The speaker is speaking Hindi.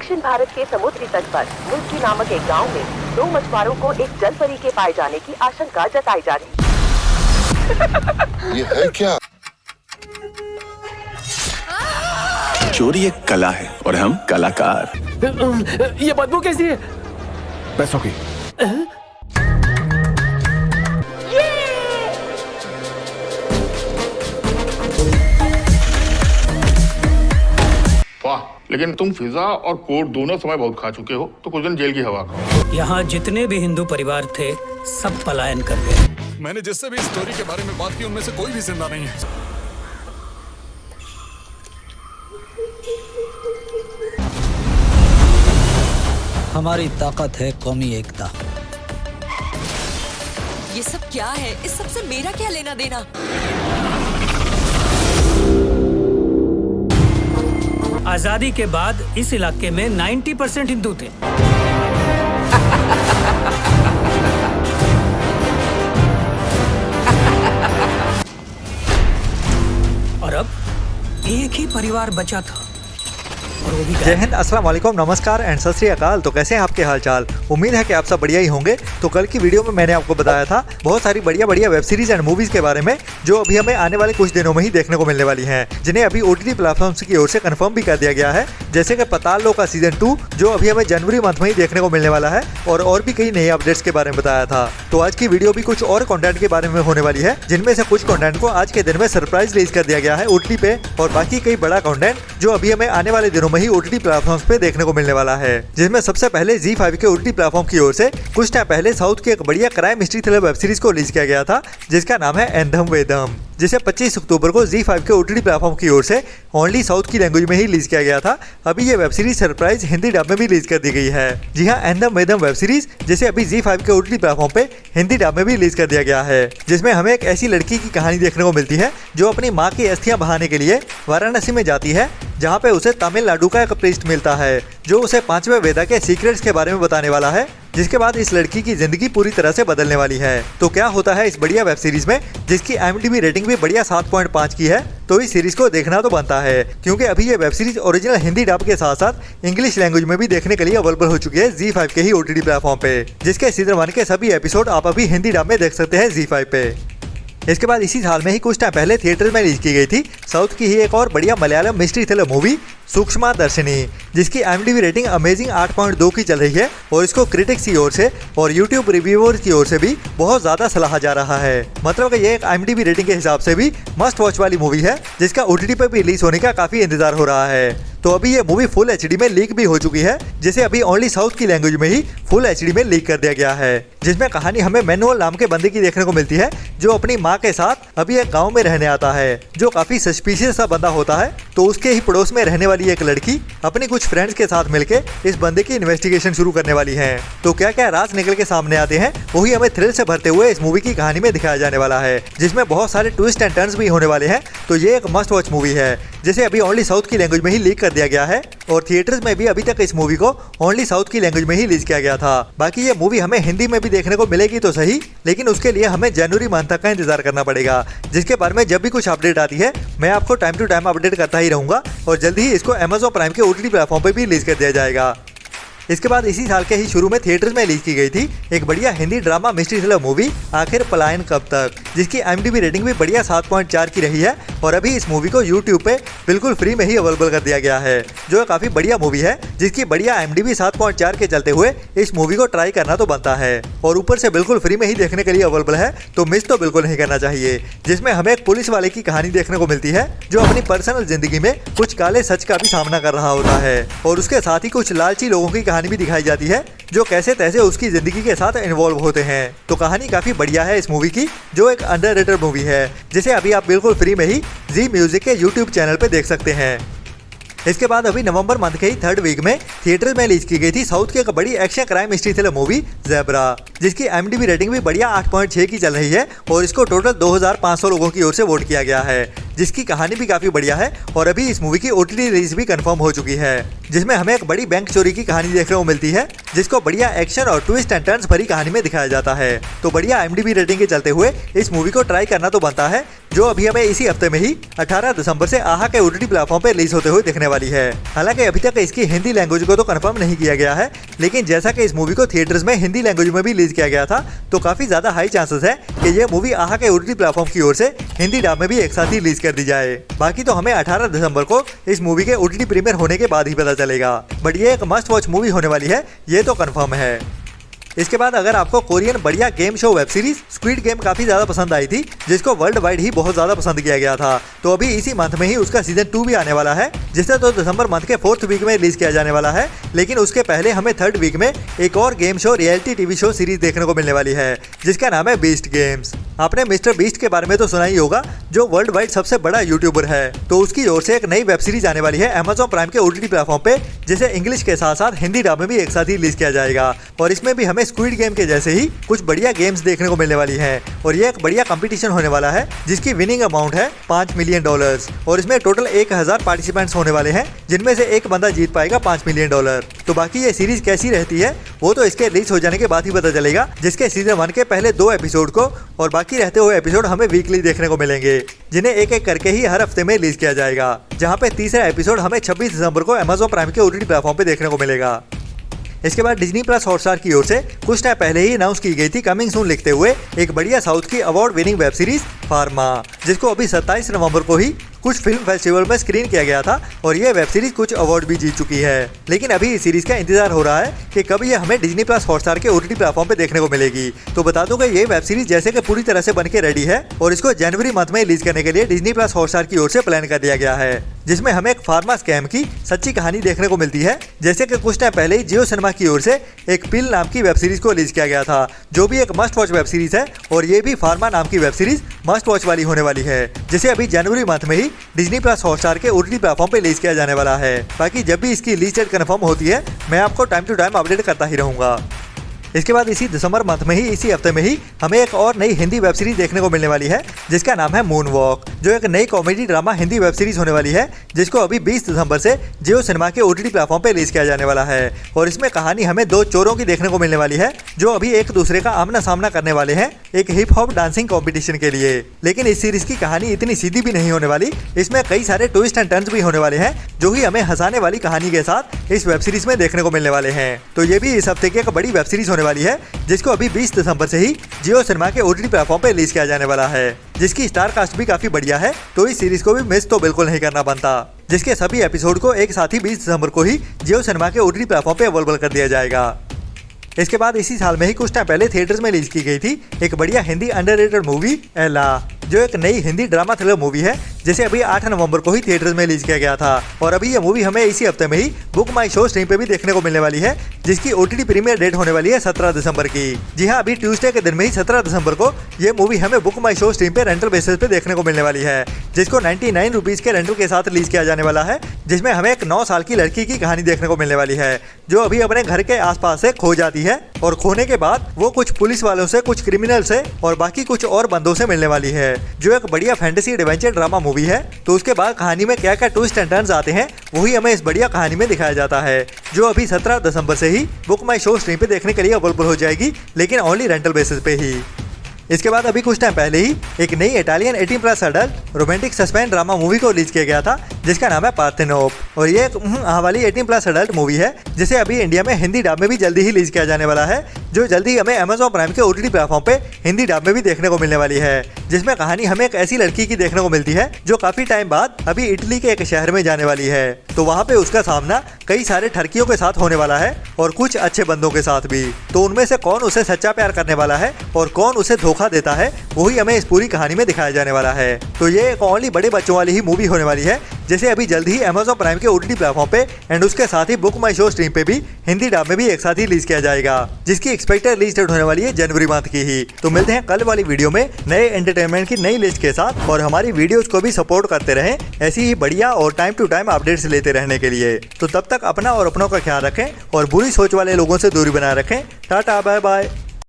दक्षिण भारत के समुद्री तट पर मुल्की नामक एक गांव में 2 मछुआरों को एक जल परी के पाए जाने की आशंका जताई जा रही है। ये है क्या? चोरी एक कला है और हम कलाकार। ये बदबू कैसी है? पैसों की। वाह, लेकिन तुम फिजा और कोर्ट दोनों समय बहुत खा चुके हो, तो कुछ दिन जेल की हवा खाओ। यहाँ जितने भी हिंदू परिवार थे सब पलायन कर गए। मैंने जिससे भी इस स्टोरी के बारे में बात की उनमें से कोई भी जिंदा नहीं है। हमारी ताकत है कौमी एकता। ये सब क्या है? इस सब से मेरा क्या लेना देना? आजादी के बाद इस इलाके में 90% हिंदू थे। और अब एक ही परिवार बचा था। जय हिंद, अस्सलाम वालेकुम, नमस्कार एंड सत श्री अकाल। तो कैसे हैं आपके हालचाल? उम्मीद है कि आप सब बढ़िया ही होंगे। तो कल की वीडियो में मैंने आपको बताया था बहुत सारी बढ़िया वेब सीरीज एंड मूवीज के बारे में जो अभी हमें आने वाले कुछ दिनों में ही देखने को मिलने वाली हैं, जिन्हें अभी OTT प्लेटफॉर्म्स की ओर से कंफर्म भी कर दिया गया है। जैसे कि पाताल लोक का सीजन 2 जो अभी हमें जनवरी मंथ में ही देखने को मिलने वाला है, और भी कई नए अपडेट्स के बारे में बताया था। तो आज की वीडियो भी कुछ और कंटेंट के बारे में होने वाली है, जिनमें से कुछ कंटेंट को आज के दिन में सरप्राइज रिलीज कर दिया गया है OTT पे, और बाकी कई बड़ा कंटेंट जो अभी हमें आने वाले दिनों में ही OTT प्लेटफॉर्म्स पे देखने को मिलने वाला है। जिसमें सबसे पहले ZEE5 के OTT प्लेटफॉर्म की ओर से कुछ टाइम पहले साउथ की एक बढ़िया crime mystery thriller web series को रिलीज किया गया था, जिसका नाम है एंथम वेदम, जिसे 25 अक्टूबर को ZEE5 के OTT प्लेटफॉर्म की ओर से ओनली साउथ की लैंग्वेज में ही रिलीज किया गया था। अभी ये web series surprise Hindi dub में भी रिलीज कर दी गई है। जी हाँ, एंथम वेदम वेब सीरीज जिसे अभी ZEE5 के OTT प्लेटफॉर्म पे हिंदी डब में भी रिलीज कर दिया गया है, जिसमें हमें एक ऐसी लड़की की कहानी देखने को मिलती है जो अपनी माँ की अस्थियां बहाने के लिए वाराणसी में जाती है, जहाँ पे उसे तमिलनाडु का एक प्रीस्ट मिलता है जो उसे 5वें वेदा के सीक्रेट्स के बारे में बताने वाला है, जिसके बाद इस लड़की की जिंदगी पूरी तरह से बदलने वाली है। तो क्या होता है इस बढ़िया वेब सीरीज में, जिसकी IMDb रेटिंग भी बढ़िया 7.5 की है, तो इस सीरीज को देखना तो बनता है, क्योंकि अभी ये web series original Hindi dub के साथ साथ इंग्लिश लैंग्वेज में भी देखने के लिए अवेलेबल हो चुकी है ZEE5 के ही OTT प्लेटफॉर्म पे, जिसके सीजन 1 के सभी एपिसोड आप अभी हिंदी डब में देख सकते हैं ZEE5 पे। इसके बाद इसी साल में ही कुछ टाइम पहले थिएटर में रिलीज की गई थी साउथ की ही एक और बढ़िया मलयालम मिस्ट्री थ्रिलर मूवी सूक्ष्मा दर्शनी, जिसकी IMDb रेटिंग अमेजिंग 8.2 की चल रही है, और इसको क्रिटिक्स की ओर से और यूट्यूब रिव्यूअर्स की ओर से भी बहुत ज्यादा सराहा जा रहा है। मतलब कि ये एक IMDb रेटिंग के हिसाब से भी मस्ट वॉच वाली मूवी है, जिसका OTT पर भी रिलीज होने का काफी इंतजार हो रहा है। तो अभी ये मूवी फुल HD में लीक भी हो चुकी है, जिसे अभी ओनली साउथ की लैंग्वेज में ही फुल HD में लीक कर दिया गया है, जिसमें कहानी हमें मैनुअल नाम के बंदे की देखने को मिलती है, जो अपनी माँ के साथ अभी एक गाँव में रहने आता है, जो काफी सस्पिशियस सा बंदा होता है। तो उसके ही पड़ोस में रहने वाली एक लड़की अपनी कुछ फ्रेंड्स के साथ मिलके इस बंदे की इन्वेस्टिगेशन शुरू करने वाली है। तो क्या क्या राज निकल के सामने आते हैं, वही हमें थ्रिल से भरते हुए इस मूवी की कहानी में दिखाया जाने वाला है, जिसमें बहुत सारे ट्विस्ट एंड टर्न्स भी होने वाले हैं। तो ये एक मस्ट वॉच मूवी है, जिसे अभी ओनली साउथ की लैंग्वेज में ही लीक कर दिया गया है, और थिएटर्स में भी अभी तक इस मूवी को ओनली साउथ की लैंग्वेज में ही रिलीज किया गया था। बाकी ये मूवी हमें हिंदी में भी देखने को मिलेगी तो सही, लेकिन उसके लिए हमें जनवरी मंथ तक का इंतजार करना पड़ेगा, जिसके बारे में जब भी कुछ अपडेट आती है मैं आपको टाइम टू टाइम अपडेट करता ही रहूंगा, और जल्दी ही इसको Amazon प्राइम के OTT प्लेटफॉर्म पर भी रिलीज कर दिया जाएगा। इसके बाद इसी साल के ही शुरू में थिएटर्स में रिलीज की गई थी एक बढ़िया Hindi drama mystery thriller movie आखिर पलायन कब तक, जिसकी IMDb रेटिंग भी बढ़िया 7.4 की रही है, और अभी इस मूवी को YouTube पे बिल्कुल फ्री में ही अवेलेबल कर दिया गया है, जो काफी बढ़िया मूवी है, जिसकी बढ़िया IMDb 7.4 के चलते हुए इस मूवी को ट्राई करना तो बनता है, और ऊपर से बिल्कुल फ्री में ही देखने के लिए अवेलेबल है, तो मिस तो बिल्कुल नहीं करना चाहिए। जिसमें हमें एक पुलिस वाले की कहानी देखने को मिलती है, जो अपनी पर्सनल जिंदगी में कुछ काले सच का भी सामना कर रहा होता है, और उसके साथ ही कुछ लालची लोगों की कहानी भी दिखाई जाती है, जो कैसे तैसे उसकी जिंदगी के साथ इन्वॉल्व होते हैं। तो कहानी काफी बढ़िया है इस मूवी की, जो एक अंडररेटेड मूवी है, जिसे अभी आप बिल्कुल फ्री में ही जी म्यूजिक के YouTube चैनल पे देख सकते हैं। इसके बाद अभी नवंबर मंथ के ही 3rd वीक में थिएटर में रिलीज की गई थी साउथ की एक बड़ी action crime mystery thriller movie zebra, जिसकी IMDb रेटिंग भी बढ़िया 8.6 की चल रही है, और इसको टोटल 2500 लोगों की ओर से वोट किया गया है, जिसकी कहानी भी काफी बढ़िया है, और अभी इस मूवी की OTT रिलीज भी कंफर्म हो चुकी है, जिसमें हमें एक बड़ी बैंक चोरी की कहानी देखने को मिलती है, जिसको बढ़िया एक्शन और ट्विस्ट एंड टर्न्स भरी कहानी में दिखाया जाता है। तो बढ़िया IMDb रेटिंग के चलते हुए इस मूवी को ट्राई करना तो बनता है, जो अभी हमें इसी हफ्ते में ही 18 दिसंबर से आहा के OTT प्लेटफॉर्म पे रिलीज होते हुए दिखने वाली है। हालांकि अभी तक इसकी हिंदी लैंग्वेज को तो कंफर्म नहीं किया गया है, लेकिन जैसा कि इस मूवी को थिएटर्स में हिंदी लैंग्वेज में भी रिलीज किया गया था, तो काफी ज्यादा हाई चांसेस है कि ये मूवी आहा के OTT प्लेटफॉर्म की ओर से हिंदी डब में भी एक साथ ही रिलीज कर दी जाए। बाकी तो हमें 18 दिसंबर को इस मूवी के OTT प्रीमियर होने के बाद ही पता चलेगा, बट ये एक मस्ट वॉच मूवी होने वाली है, ये तो कंफर्म है। इसके बाद अगर आपको कोरियन बढ़िया game show web series squid game काफी ज्यादा पसंद आई थी, जिसको वर्ल्ड वाइड ही बहुत ज्यादा पसंद किया गया था, तो अभी इसी मंथ में ही उसका सीजन 2 भी आने वाला है, जिसे तो दिसंबर मंथ के 4th वीक में रिलीज किया जाने वाला है। लेकिन उसके पहले हमें 3rd वीक में एक और game show reality TV show series देखने को मिलने वाली है, जिसका नाम है बीस्ट गेम्स। आपने मिस्टर बीस्ट के बारे में तो सुना ही होगा, जो वर्ल्ड वाइड सबसे बड़ा यूट्यूबर है, तो उसकी ओर से एक नई वेब सीरीज आने वाली है Amazon प्राइम के OTT प्लेटफॉर्म पे, जिसे इंग्लिश के साथ साथ हिंदी डब में भी एक साथ ही रिलीज किया जाएगा। और इसमें भी हमें स्क्विड गेम के जैसे ही कुछ बढ़िया गेम्स देखने को मिलने वाली है, और ये एक बढ़िया कंपटीशन होने वाला है, जिसकी विनिंग अमाउंट है $5 मिलियन, और इसमें टोटल 1000 पार्टिसिपेंट्स होने वाले हैं, जिनमें से एक बंदा जीत पाएगा $5 मिलियन। तो बाकी ये सीरीज कैसी रहती है वो तो इसके रिलीज हो जाने के बाद ही पता चलेगा, जिसके सीजन 1 के पहले 2 एपिसोड को और बाकी रहते हुए एपिसोड हमें वीकली देखने को मिलेंगे, जिन्हें एक एक करके ही हर हफ्ते में रिलीज किया जाएगा, जहां पे तीसरा एपिसोड हमें 26 दिसंबर को Amazon प्राइम के OTT प्लेटफॉर्म पे देखने को मिलेगा। इसके बाद डिज्नी प्लस हॉटस्टार की ओर से कुछ टाइम पहले ही अनाउंस की गई थी कमिंग सून लिखते हुए एक बढ़िया साउथ की award winning web series pharma, जिसको अभी 27 नवंबर को ही कुछ फिल्म फेस्टिवल में स्क्रीन किया गया था, और ये वेब सीरीज कुछ अवार्ड भी जीत चुकी है। लेकिन अभी इस सीरीज का इंतजार हो रहा है कि कब ये हमें डिज्नी प्लस हॉटस्टार के OTT प्लेटफॉर्म पे देखने को मिलेगी। तो बता दूं कि ये वेब सीरीज जैसे कि पूरी तरह से बन के रेडी है, और इसको जनवरी मंथ में रिलीज करने के लिए डिज्नी प्लस हॉटस्टार की ओर से प्लान कर दिया गया है, जिसमें हमें एक फार्मा स्कैम की सच्ची कहानी देखने को मिलती है। जैसे कि कुछ टाइम पहले ही जियो सिनेमा की ओर से एक पिल नाम की वेब सीरीज को रिलीज किया गया था, जो भी एक मस्ट वॉच वेब सीरीज है, और ये भी फार्मा नाम की वेब सीरीज मस्ट वॉच वाली होने वाली है, जिसे अभी जनवरी मंथ में ही डिज्नी प्लस हॉटस्टार के OTT प्लेटफॉर्म पे रिलीज किया जाने वाला है। बाकी जब भी इसकी रिलीज डेट कंफर्म होती है, मैं आपको टाइम टू टाइम अपडेट करता ही रहूंगा। इसके बाद इसी दिसंबर मंथ में ही इसी हफ्ते में ही हमें एक और नई हिंदी वेब सीरीज देखने को मिलने वाली है, जिसका नाम है मून वॉक, जो एक नई comedy drama Hindi web series होने वाली है, जिसको अभी 20 दिसंबर से जियो सिनेमा के OTT प्लेटफॉर्म पे रिलीज किया जाने वाला है। और इसमें कहानी हमें 2 चोरों की देखने को मिलने वाली है, जो अभी एक दूसरे का आमना सामना करने वाले हैं एक हिप हॉप डांसिंग कॉम्पिटिशन के लिए। लेकिन इस सीरीज की कहानी इतनी सीधी भी नहीं होने वाली, इसमें कई सारे ट्विस्ट एंड टर्न्स भी होने वाले हैं, जो ही हमें हंसाने वाली कहानी के साथ इस वेब सीरीज में देखने को मिलने वाले हैं। तो ये भी इस हफ्ते की एक बड़ी वेब सीरीज होने वाली है, जिसको अभी 20 दिसंबर से ही जियो सिनेमा के OTT प्लेटफॉर्म पे रिलीज किया जाने वाला है, जिसकी स्टार कास्ट भी काफी बढ़िया है, तो इस सीरीज को भी मिस तो बिल्कुल नहीं करना बनता, जिसके सभी एपिसोड को एक साथ ही 20 दिसंबर को ही जियो सिनेमा के OTT प्लेटफॉर्म पे अवेलेबल कर दिया जाएगा। इसके बाद इसी साल में ही कुछ टाइम पहले थिएटर्स में रिलीज की गई थी एक बढ़िया हिंदी अंडररेटेड मूवी एला, जो एक नई हिंदी ड्रामा थ्रिलर मूवी है, जिसे अभी 8 नवंबर को ही थिएटर्स में रिलीज किया गया था। और अभी ये मूवी हमें इसी हफ्ते में ही बुक माई शो स्ट्रीम पे भी देखने को मिलने वाली है, जिसकी OTT प्रीमियर डेट होने वाली है 17 दिसंबर की। जी हाँ, अभी ट्यूसडे के दिन में ही 17 दिसंबर को ये मूवी हमें बुक माई शो स्ट्रीम पे रेंटल बेसिस पे देखने को मिलने वाली है, जिसको 99 रुपीज के रेंटल के साथ रिलीज किया जाने वाला है, जिसमें हमें एक 9 साल की लड़की की कहानी देखने को मिलने वाली है, जो अभी अपने घर के आसपास से खो जाती है, और खोने के बाद वो कुछ पुलिस वालों से, कुछ क्रिमिनल से और बाकी कुछ और बंदों से मिलने वाली है, जो एक बढ़िया फैंटेसी एडवेंचर ड्रामा मूवी है। तो उसके बाद कहानी में क्या क्या ट्विस्ट एंड टर्न्स आते हैं, वही हमें इस बढ़िया कहानी में दिखाया जाता है, जो अभी 17 दिसंबर से ही बुक माई शो स्ट्रीम पे देखने के लिए अवेलेबल हो जाएगी, लेकिन ओनली रेंटल बेसिस पे ही। इसके बाद अभी कुछ टाइम पहले ही एक नई Italian 18+ adult romantic suspense drama movie को रिलीज किया गया था, जिसका नाम है पार्थेनोप, और ये एक वाली 18+ अडल्ट मूवी है, जिसे अभी इंडिया में हिंदी डब में भी जल्दी ही रिलीज किया जाने वाला है, जो जल्दी हमें Amazon प्राइम के OTT प्लेटफॉर्म पे हिंदी डब में भी देखने को मिलने वाली है, जिसमें कहानी हमें एक ऐसी लड़की की देखने को मिलती है, जो काफी टाइम बाद अभी इटली के एक शहर में जाने वाली है। तो वहाँ पे उसका सामना कई सारे ठरकियों के साथ होने वाला है, और कुछ अच्छे बंदों के साथ भी। तो उनमें से कौन उसे सच्चा प्यार करने वाला है और कौन उसे धोखा देता है, वही हमें इस पूरी कहानी में दिखाया जाने वाला है। तो ये एक ओनली बड़े बच्चों वाली ही मूवी होने वाली है, जिसे अभी जल्द ही Amazon प्राइम के OTT प्लेटफॉर्म पे एंड उसके साथ ही बुक माई शो स्ट्रीम पे भी हिंदी डब में भी एक साथ ही रिलीज किया जाएगा, जिसकी एक्सपेक्टेड रिलीज डेट होने वाली है जनवरी मंथ की ही। तो मिलते हैं कल वाली वीडियो में नए एंटरटेनमेंट की नई लिस्ट के साथ, और हमारी वीडियोस को भी सपोर्ट करते रहें ऐसी ही बढ़िया और टाइम टू टाइम अपडेट्स लेते रहने के लिए। तो तब तक अपना और अपनों का ख्याल रखें, और बुरी सोच वाले लोगों से दूरी बनाए रखें। Tata, bye bye.